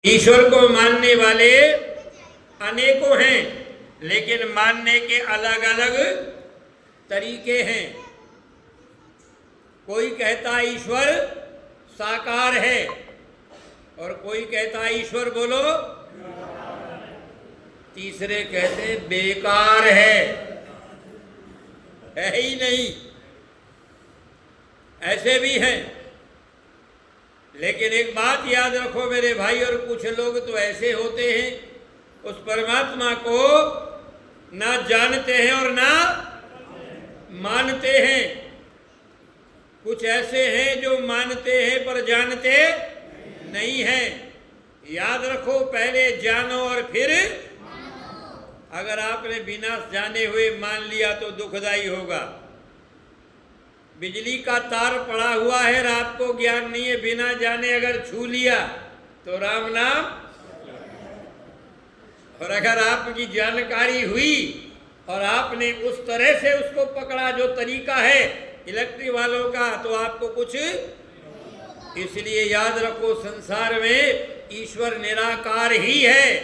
ईश्वर को मानने वाले अनेकों हैं, लेकिन मानने के अलग अलग तरीके हैं। कोई कहता ईश्वर साकार है और कोई कहता ईश्वर बोलो, तीसरे कहते बेकार है ही नहीं। ऐसे भी हैं। लेकिन एक बात याद रखो मेरे भाई, और कुछ लोग तो ऐसे होते हैं उस परमात्मा को ना जानते हैं और ना मानते हैं। कुछ ऐसे हैं जो मानते हैं पर जानते नहीं हैं। याद रखो, पहले जानो और फिर अगर आपने बिना जाने हुए मान लिया तो दुखदाई होगा। बिजली का तार पड़ा हुआ है और आपको ज्ञान नहीं है, बिना जाने अगर छू लिया तो राम नाम। और अगर आपकी जानकारी हुई और आपने उस तरह से उसको पकड़ा जो तरीका है इलेक्ट्रिक वालों का, तो आपको कुछ। इसलिए याद रखो, संसार में ईश्वर निराकार ही है।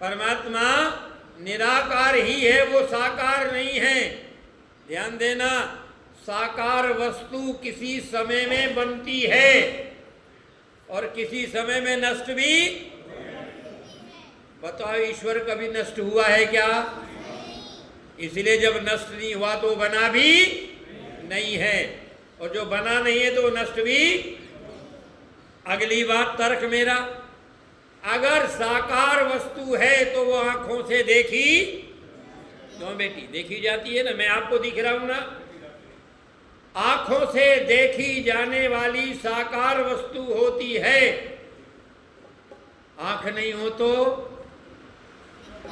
परमात्मा निराकार ही है, वो साकार नहीं है। ध्यान देना, साकार वस्तु किसी समय में बनती है और किसी समय में नष्ट भी। बताओ, ईश्वर कभी नष्ट हुआ है क्या? इसलिए जब नष्ट नहीं हुआ तो बना भी नहीं है, और जो बना नहीं है तो नष्ट भी। अगली बात तर्क मेरा, अगर साकार वस्तु है तो वो आंखों से देखी क्यों बेटी? देखी जाती है ना, मैं आपको दिख रहा हूं ना। आंखों से देखी जाने वाली साकार वस्तु होती है। आंख नहीं हो तो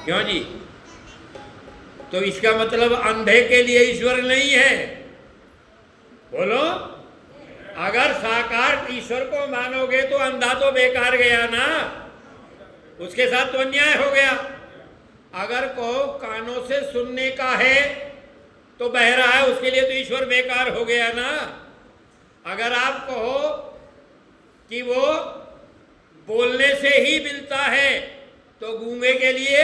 क्यों जी? तो इसका मतलब अंधे के लिए ईश्वर नहीं है। बोलो, अगर साकार ईश्वर को मानोगे तो अंधा तो बेकार गया ना, उसके साथ तो अन्याय हो गया। अगर कहो कानों से सुनने का है तो बहरा है, उसके लिए तो ईश्वर बेकार हो गया ना। अगर आप कहो कि वो बोलने से ही मिलता है तो गूंगे के लिए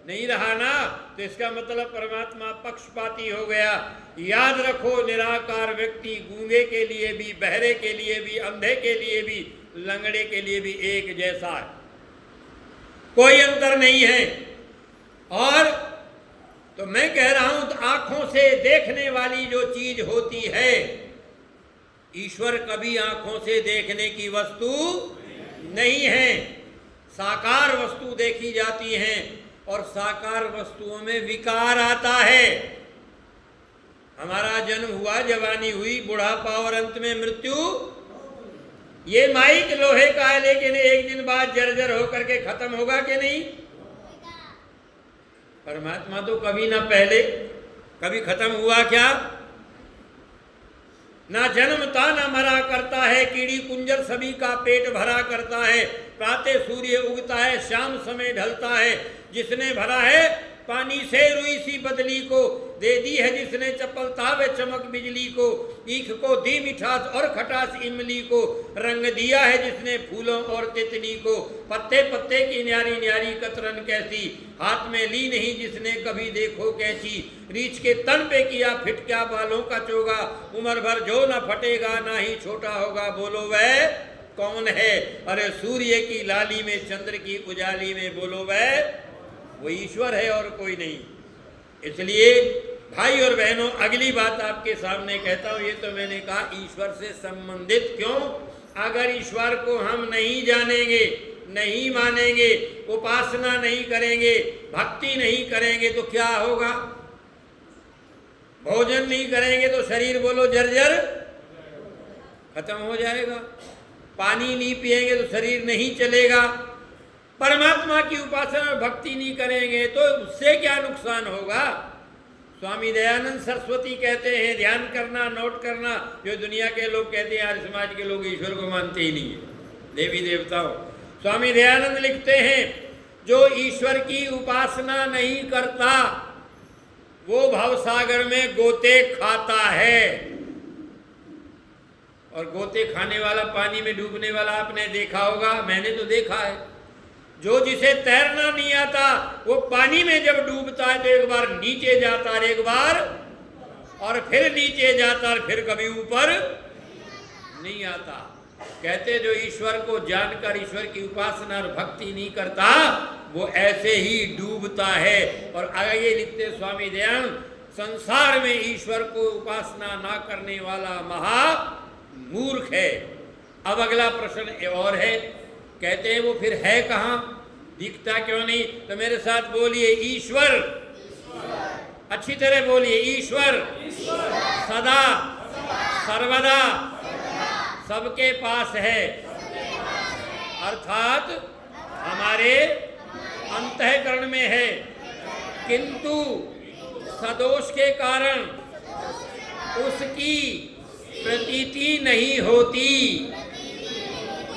नहीं रहा ना, तो इसका मतलब परमात्मा पक्षपाती हो गया। याद रखो, निराकार व्यक्ति गूंगे के लिए भी, बहरे के लिए भी, अंधे के लिए भी, लंगड़े के लिए भी एक जैसा है, कोई अंतर नहीं है। और तो मैं कह रहा हूं, तो आंखों से देखने वाली जो चीज होती है, ईश्वर कभी आंखों से देखने की वस्तु नहीं है। साकार वस्तु देखी जाती हैं और साकार वस्तुओं में विकार आता है। हमारा जन्म हुआ, जवानी हुई, बुढ़ापा और अंत में मृत्यु। ये माइक लोहे का है, लेकिन एक दिन बाद जर्जर होकर के खत्म होगा कि नहीं? परमात्मा तो कभी ना पहले कभी खत्म हुआ क्या? ना जन्मता ना मरा करता है, कीड़ी कुंजर सभी का पेट भरा करता है। प्रातः सूर्य उगता है, शाम समय ढलता है। जिसने भरा है पानी से रुई सी बदली को, दे दी है जिसने चपलता व चमक बिजली को। ईख को दी मिठास और खटास इमली को, रंग दिया है जिसने फूलों और तितली को। पत्ते पत्ते की न्यारी न्यारी कतरन कैसी, हाथ में ली नहीं जिसने कभी देखो कैसी। रीछ के तन पे किया फिटक्या बालों का चोगा, उम्र भर जो न फटेगा ना ही छोटा होगा। बोलो वह कौन है? अरे सूर्य की लाली में, चंद्र की उजाली में, बोलो वह वो ईश्वर है और कोई नहीं। इसलिए भाई और बहनों, अगली बात आपके सामने कहता हूं। ये तो मैंने कहा ईश्वर से संबंधित क्यों? अगर ईश्वर को हम नहीं जानेंगे, नहीं मानेंगे, उपासना नहीं करेंगे, भक्ति नहीं करेंगे तो क्या होगा? भोजन नहीं करेंगे तो शरीर बोलो जर्जर खत्म हो जाएगा। पानी नहीं पिएंगे तो शरीर नहीं चलेगा। परमात्मा की उपासना और भक्ति नहीं करेंगे तो उससे क्या नुकसान होगा? स्वामी दयानंद सरस्वती कहते हैं, ध्यान करना, नोट करना। जो दुनिया के लोग कहते हैं, आर्य समाज के लोग ईश्वर को मानते ही नहीं है, देवी देवताओं। स्वामी दयानंद लिखते हैं, जो ईश्वर की उपासना नहीं करता वो भवसागर में गोते खाता है। और गोते खाने वाला, पानी में डूबने वाला आपने देखा होगा, मैंने तो देखा है। जो जिसे तैरना नहीं आता वो पानी में जब डूबता है तो एक बार नीचे जाता और एक बार और फिर नीचे जाता और फिर कभी ऊपर नहीं आता। कहते जो ईश्वर को जानकर ईश्वर की उपासना और भक्ति नहीं करता वो ऐसे ही डूबता है। और आगे लिखते स्वामी दयानंद, संसार में ईश्वर को उपासना ना करने वाला महा मूर्ख है। अब अगला प्रश्न और है, कहते हैं वो फिर है कहाँ, दिखता क्यों नहीं? तो मेरे साथ बोलिए ईश्वर, अच्छी तरह बोलिए ईश्वर सदा सर्वदा सबके पास है, अर्थात हमारे अंतःकरण में है, किंतु सदोष के कारण उसकी प्रतीति नहीं होती।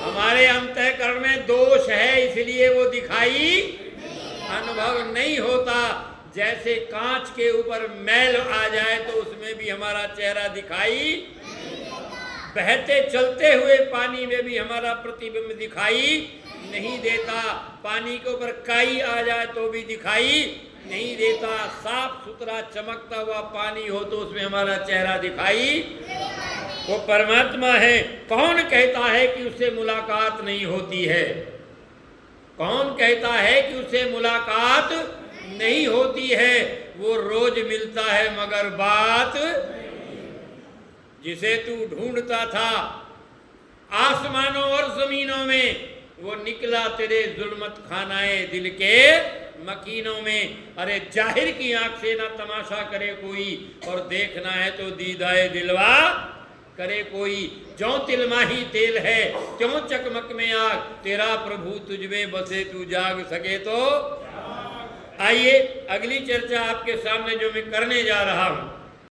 हमारे अंतःकरण में दोष है इसलिए वो दिखाई अनुभव नहीं होता। जैसे कांच के ऊपर मैल आ जाए तो उसमें भी हमारा चेहरा दिखाई, बहते चलते हुए पानी में भी हमारा प्रतिबिंब दिखाई नहीं देता। पानी के ऊपर काई आ जाए तो भी दिखाई नहीं देता। साफ सुथरा चमकता हुआ पानी हो तो उसमें हमारा चेहरा दिखाई, वो परमात्मा है। कौन कहता है कि उससे मुलाकात नहीं होती है? कौन कहता है कि उससे मुलाकात नहीं होती है? वो रोज मिलता है मगर बात, जिसे तू ढूंढता था आसमानों और जमीनों में, वो निकला तेरे जुल्मत खानाए दिल के मकीनों में। अरे जाहिर की आंख से ना तमाशा करे कोई, और देखना है तो दीदाए दिलवा करे कोई। जो तिलमाही तेल है क्यों चकमक में आग, तेरा प्रभु तुझमें बसे तू जाग सके तो। आइए अगली चर्चा आपके सामने जो मैं करने जा रहा हूं,